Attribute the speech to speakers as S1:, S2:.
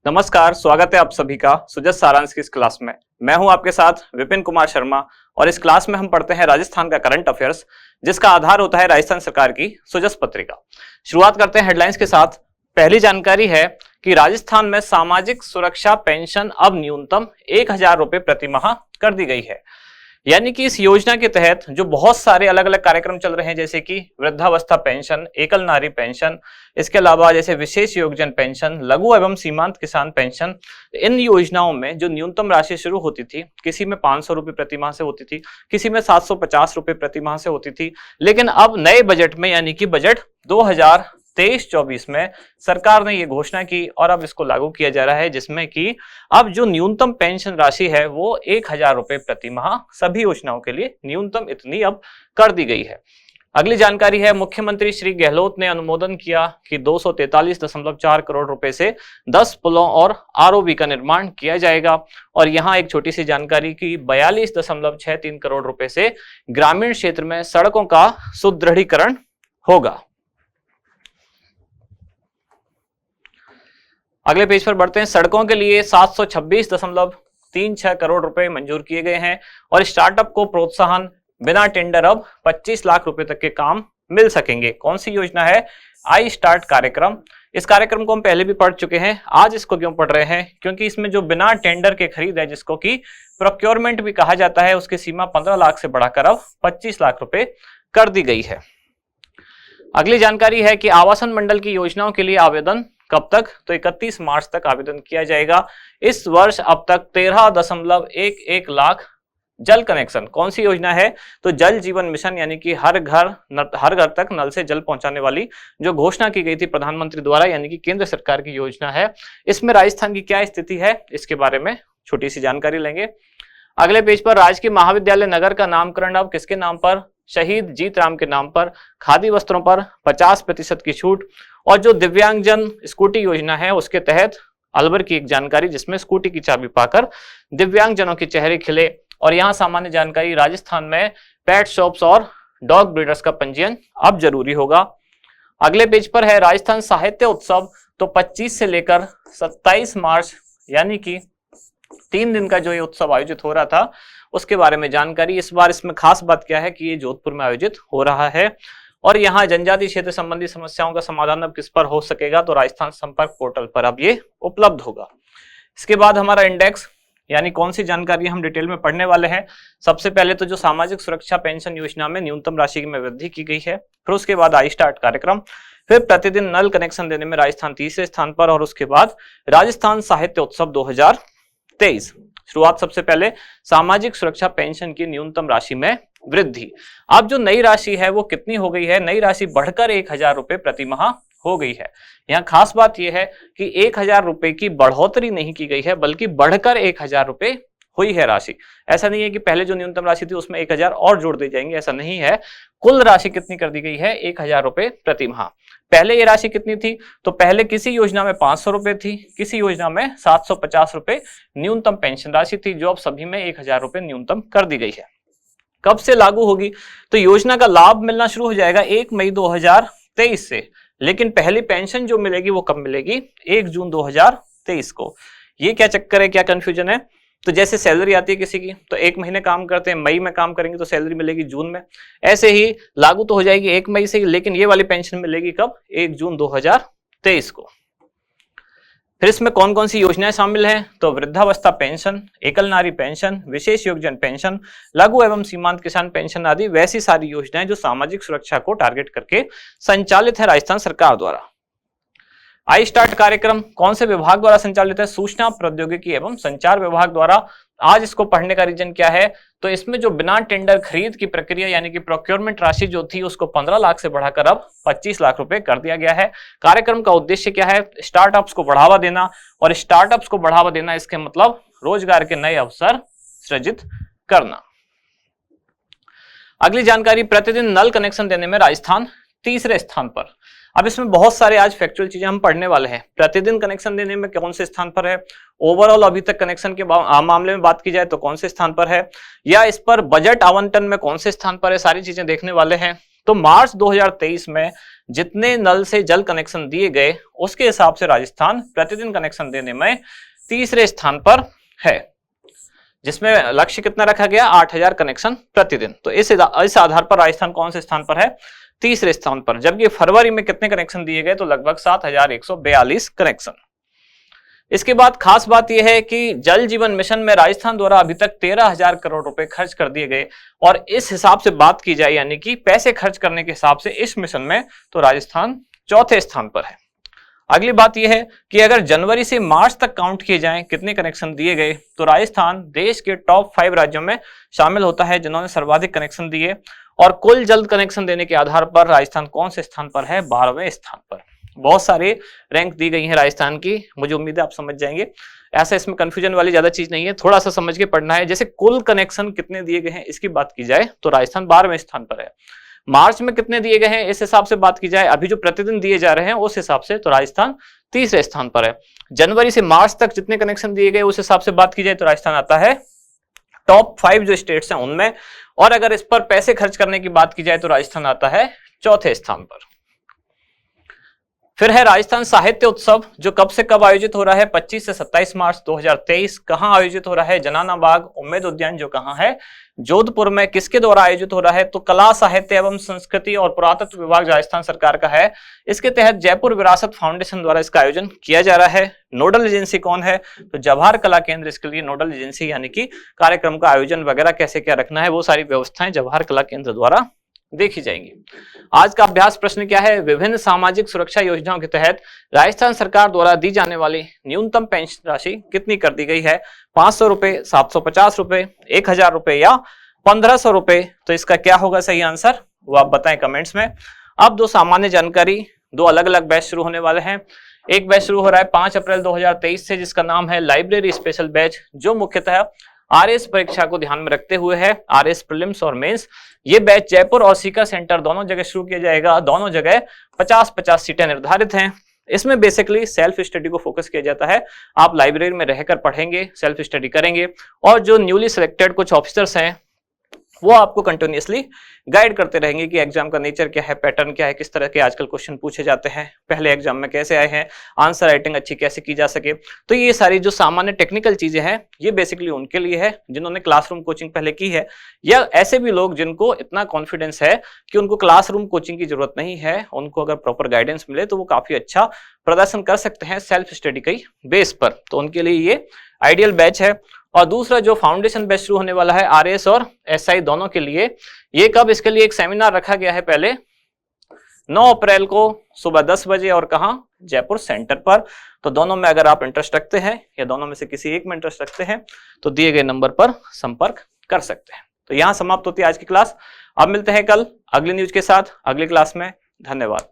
S1: नमस्कार, स्वागत है आप सभी का सुजस सारांश की इस क्लास में। मैं हूं आपके साथ विपिन कुमार शर्मा और इस क्लास में हम पढ़ते हैं राजस्थान का करंट अफेयर्स, जिसका आधार होता है राजस्थान सरकार की सुजस पत्रिका। शुरुआत करते हैं हेडलाइंस के साथ। पहली जानकारी है कि राजस्थान में सामाजिक सुरक्षा पेंशन अब न्यूनतम 1,000 रुपए प्रति माह कर दी गई है। यानी कि इस योजना के तहत जो बहुत सारे अलग अलग कार्यक्रम चल रहे हैं, जैसे कि वृद्धावस्था पेंशन, एकल नारी पेंशन, इसके अलावा जैसे विशेष योगदान पेंशन, लघु एवं सीमांत किसान पेंशन, इन योजनाओं में जो न्यूनतम राशि शुरू होती थी, किसी में 500 रुपए प्रति माह से होती थी, किसी में 750 रुपए प्रति माह से होती थी। लेकिन अब नए बजट में यानी कि बजट 2023-24 में सरकार ने ये घोषणा की और अब इसको लागू किया जा रहा है, जिसमें कि अब जो न्यूनतम पेंशन राशि है वो 1,000 रुपए प्रति माह सभी योजनाओं के लिए न्यूनतम इतनी अब कर दी गई है। अगली जानकारी है, मुख्यमंत्री श्री गहलोत ने अनुमोदन किया कि 243.4 करोड़ रुपए से 10 पुलों और आरओबी का निर्माण किया जाएगा। और यहाँ एक छोटी सी जानकारी की 42.63 करोड़ रुपए से ग्रामीण क्षेत्र में सड़कों का सुदृढ़ीकरण होगा। अगले पेज पर बढ़ते हैं। सड़कों के लिए 726.36 करोड़ रुपए मंजूर किए गए हैं और स्टार्टअप को प्रोत्साहन, बिना टेंडर अब 25 लाख रुपए तक के काम मिल सकेंगे। कौन सी योजना है? आई स्टार्ट कार्यक्रम। इस कार्यक्रम को हम पहले भी पढ़ चुके हैं। आज इसको क्यों पढ़ रहे हैं? क्योंकि इसमें जो बिना टेंडर के खरीद है, जिसको कि प्रोक्योरमेंट भी कहा जाता है, उसकी सीमा 15 लाख से बढ़ाकर अब 25 लाख रुपए कर दी गई है। अगली जानकारी है कि आवासन मंडल की योजनाओं के लिए आवेदन कब तक? तो 31 मार्च तक आवेदन किया जाएगा। इस वर्ष अब तक 13.11 लाख जल कनेक्शन। कौन सी योजना है? तो जल जीवन मिशन, यानी कि हर घर तक नल से जल पहुंचाने वाली जो घोषणा की गई थी प्रधानमंत्री द्वारा, यानी कि केंद्र सरकार की योजना है। इसमें राजस्थान की क्या स्थिति है, इसके बारे में छोटी सी जानकारी लेंगे। अगले पेज पर राजकीय महाविद्यालय नगर का नामकरण अब किसके नाम पर? शहीद जीत राम के नाम पर। खादी वस्त्रों पर 50% की छूट। और जो दिव्यांगजन स्कूटी योजना है, उसके तहत अलवर की एक जानकारी, जिसमें स्कूटी की चाबी पाकर दिव्यांगजनों के चेहरे खिले। और यहाँ सामान्य जानकारी, राजस्थान में पेट शॉप्स और डॉग ब्रीडर्स का पंजीयन अब जरूरी होगा। अगले पेज पर है राजस्थान साहित्य उत्सव। तो 25 से लेकर 27 मार्च यानी कि 3 दिन का जो ये उत्सव आयोजित हो रहा था, उसके बारे में जानकारी। इस बार इसमें खास बात क्या है कि ये जोधपुर में आयोजित हो रहा है। और यहाँ जनजातीय क्षेत्र संबंधी समस्याओं का समाधान अब किस पर हो सकेगा? तो राजस्थान संपर्क पोर्टल पर अब ये उपलब्ध होगा। इसके बाद हमारा इंडेक्स, यानी कौन सी जानकारी हम डिटेल में पढ़ने वाले हैं। सबसे पहले तो जो सामाजिक सुरक्षा पेंशन योजना में न्यूनतम राशि में वृद्धि की गई है, फिर उसके बाद आई स्टार्ट कार्यक्रम, फिर प्रतिदिन नल कनेक्शन देने में राजस्थान तीसरे स्थान पर, और उसके बाद राजस्थान साहित्य उत्सव 2023। शुरुआत सबसे पहले सामाजिक सुरक्षा पेंशन की न्यूनतम राशि में वृद्धि। अब जो नई राशि है वो कितनी हो गई है? नई राशि बढ़कर 1,000 रुपए प्रति माह हो गई है। यहाँ खास बात यह है कि 1,000 रुपए की बढ़ोतरी नहीं की गई है, बल्कि बढ़कर 1,000 रुपए हुई है राशि। ऐसा नहीं है कि पहले जो न्यूनतम राशि थी उसमें 1,000 और जोड़ दी जाएंगे, ऐसा नहीं है। कुल राशि कितनी कर दी गई है? 1,000 रुपए प्रति माह। पहले ये राशि कितनी थी? तो पहले किसी योजना में 500 रुपए थी, किसी योजना में 750 रुपए न्यूनतम पेंशन राशि थी, जो अब सभी में 1,000 रुपए न्यूनतम कर दी गई है। कब से लागू होगी? तो योजना का लाभ मिलना शुरू हो जाएगा 1 मई 2023 से। लेकिन पहली पेंशन जो मिलेगी वो कब मिलेगी? 1 जून 2023 को। ये क्या चक्कर है, क्या कंफ्यूजन है? तो जैसे सैलरी आती है किसी की, तो 1 महीने काम करते हैं, मई में काम करेंगे तो सैलरी मिलेगी जून में। ऐसे ही लागू तो हो जाएगी 1 मई से, लेकिन ये वाली पेंशन मिलेगी कब? 1 जून 2023 को। फिर इसमें कौन कौन सी योजनाएं शामिल हैं? तो वृद्धावस्था पेंशन, एकल नारी पेंशन, विशेष योगदान पेंशन, लघु एवं सीमांत किसान पेंशन आदि वैसी सारी योजनाएं जो सामाजिक सुरक्षा को टारगेट करके संचालित है राजस्थान सरकार द्वारा। आई स्टार्ट कार्यक्रम कौन से विभाग द्वारा संचालित है? सूचना प्रौद्योगिकी एवं संचार विभाग द्वारा। आज इसको पढ़ने का रीजन क्या है? तो इसमें जो बिना टेंडर खरीद की प्रक्रिया, यानी कि प्रोक्योरमेंट राशि जो थी, उसको 15 लाख से बढ़ाकर अब 25 लाख रुपए कर दिया गया है। कार्यक्रम का उद्देश्य क्या है? स्टार्टअप्स को बढ़ावा देना। और स्टार्टअप्स को बढ़ावा देना, इसके मतलब रोजगार के नए अवसर सृजित करना। अगली जानकारी, प्रतिदिन नल कनेक्शन देने में राजस्थान तीसरे स्थान पर। अब इसमें बहुत सारे आज फैक्चुअल चीजें हम पढ़ने वाले हैं। प्रतिदिन कनेक्शन देने में कौन से स्थान पर है, ओवरऑल अभी तक कनेक्शन के मामले में बात की जाए तो कौन से स्थान पर है, या इस पर बजट आवंटन में कौन से स्थान पर है, सारी चीजें देखने वाले हैं। तो मार्च 2023 में जितने नल से जल कनेक्शन दिए गए उसके हिसाब से राजस्थान प्रतिदिन कनेक्शन देने में तीसरे स्थान पर है, जिसमें लक्ष्य कितना रखा गया 8000 कनेक्शन प्रतिदिन। तो इस आधार पर राजस्थान कौन से स्थान पर है, तीसरे स्थान पर। जबकि फरवरी में कितने कनेक्शन दिए गए, तो लगभग 7142 कनेक्शन। इसके बाद खास बात यह है कि जल जीवन मिशन में राजस्थान द्वारा अभी तक 13,000 करोड़ रुपए खर्च कर दिए गए, और इस हिसाब से बात की जाए यानी कि पैसे खर्च करने के हिसाब से इस मिशन में तो राजस्थान चौथे स्थान पर है। अगली बात यह है कि अगर जनवरी से मार्च तक काउंट किए जाएं कितने कनेक्शन दिए गए, तो राजस्थान देश के टॉप 5 राज्यों में शामिल होता है जिन्होंने सर्वाधिक कनेक्शन दिए। और कुल जल कनेक्शन देने के आधार पर राजस्थान कौन से स्थान पर है, 12वें स्थान पर। बहुत सारे रैंक दी गई है राजस्थान की, मुझे उम्मीद है आप समझ जाएंगे। ऐसा इसमें कंफ्यूजन वाली ज्यादा चीज नहीं है, थोड़ा सा समझ के पढ़ना है। जैसे कुल कनेक्शन कितने दिए गए हैं इसकी बात की जाए तो राजस्थान 12वें स्थान पर है। मार्च में कितने दिए गए हैं इस हिसाब से बात की जाए, अभी जो प्रतिदिन दिए जा रहे हैं उस हिसाब से तो राजस्थान तीसरे स्थान पर है। जनवरी से मार्च तक जितने कनेक्शन दिए गए उस हिसाब से बात की जाए तो राजस्थान आता है टॉप 5 जो स्टेट्स हैं उनमें। और अगर इस पर पैसे खर्च करने की बात की जाए तो राजस्थान आता है चौथे स्थान पर। फिर है राजस्थान साहित्य उत्सव, जो कब से कब आयोजित हो रहा है, 25 से 27 मार्च 2023। कहां आयोजित हो रहा है, जनाना बाग उम्मेद उद्यान जो कहां है, जोधपुर में। किसके द्वारा आयोजित हो रहा है, तो कला साहित्य एवं संस्कृति और पुरातत्व विभाग राजस्थान सरकार का है। इसके तहत जयपुर विरासत फाउंडेशन द्वारा इसका आयोजन किया जा रहा है। नोडल एजेंसी कौन है, तो जवाहर कला केंद्र इसके लिए नोडल एजेंसी, यानी कि कार्यक्रम का आयोजन वगैरह कैसे क्या रखना है वो सारी व्यवस्थाएं जवाहर कला केंद्र द्वारा देखी जाएंगी। आज का अभ्यास प्रश्न क्या है, विभिन्न सामाजिक सुरक्षा योजनाओं के तहत राजस्थान सरकार द्वारा दी जाने वाली न्यूनतम पेंशन राशि कितनी कर दी गई है, 500 रुपए, 750 रुपए, 1000 रुपए या 1500 रुपए। तो इसका क्या होगा सही आंसर, वो आप बताएं कमेंट्स में। अब दो सामान्य जानकारी, दो अलग अलग बैच शुरू होने वाले हैं। एक बैच शुरू हो रहा है 5 अप्रैल 2023 से, जिसका नाम है लाइब्रेरी स्पेशल बैच, जो मुख्यतः आरएस परीक्षा को ध्यान में रखते हुए है, आरएस प्रीलिम्स और मेंस। ये बैच जयपुर और सीकर सेंटर दोनों जगह शुरू किया जाएगा। दोनों जगह 50-50 सीटें निर्धारित हैं। इसमें बेसिकली सेल्फ स्टडी को फोकस किया जाता है। आप लाइब्रेरी में रहकर पढ़ेंगे, सेल्फ स्टडी करेंगे, और जो न्यूली सिलेक्टेड कुछ ऑफिसर्स हैं वो आपको कंटिन्यूअसली गाइड करते रहेंगे कि एग्जाम का नेचर क्या है, पैटर्न क्या है, किस तरह के आजकल क्वेश्चन पूछे जाते हैं, पहले एग्जाम में कैसे आए हैं, आंसर राइटिंग अच्छी कैसे की जा सके। तो ये सारी जो सामान्य टेक्निकल चीजें हैं ये बेसिकली उनके लिए है जिन्होंने क्लासरूम कोचिंग पहले की है, या ऐसे भी लोग जिनको इतना कॉन्फिडेंस है कि उनको क्लासरूम कोचिंग की जरूरत नहीं है, उनको अगर प्रॉपर गाइडेंस मिले तो वो काफी अच्छा प्रदर्शन कर सकते हैं सेल्फ स्टडी के बेस पर। तो उनके लिए ये आइडियल बैच है। और दूसरा जो फाउंडेशन बैच शुरू होने वाला है आरएस और एसआई दोनों के लिए, ये कब, इसके लिए एक सेमिनार रखा गया है पहले 9 अप्रैल को सुबह 10 बजे, और कहां, जयपुर सेंटर पर। तो दोनों में अगर आप इंटरेस्ट रखते हैं या दोनों में से किसी एक में इंटरेस्ट रखते हैं तो दिए गए नंबर पर संपर्क कर सकते हैं। तो यहां समाप्त होती है आज की क्लास। अब मिलते हैं कल अगली न्यूज के साथ अगली क्लास में। धन्यवाद।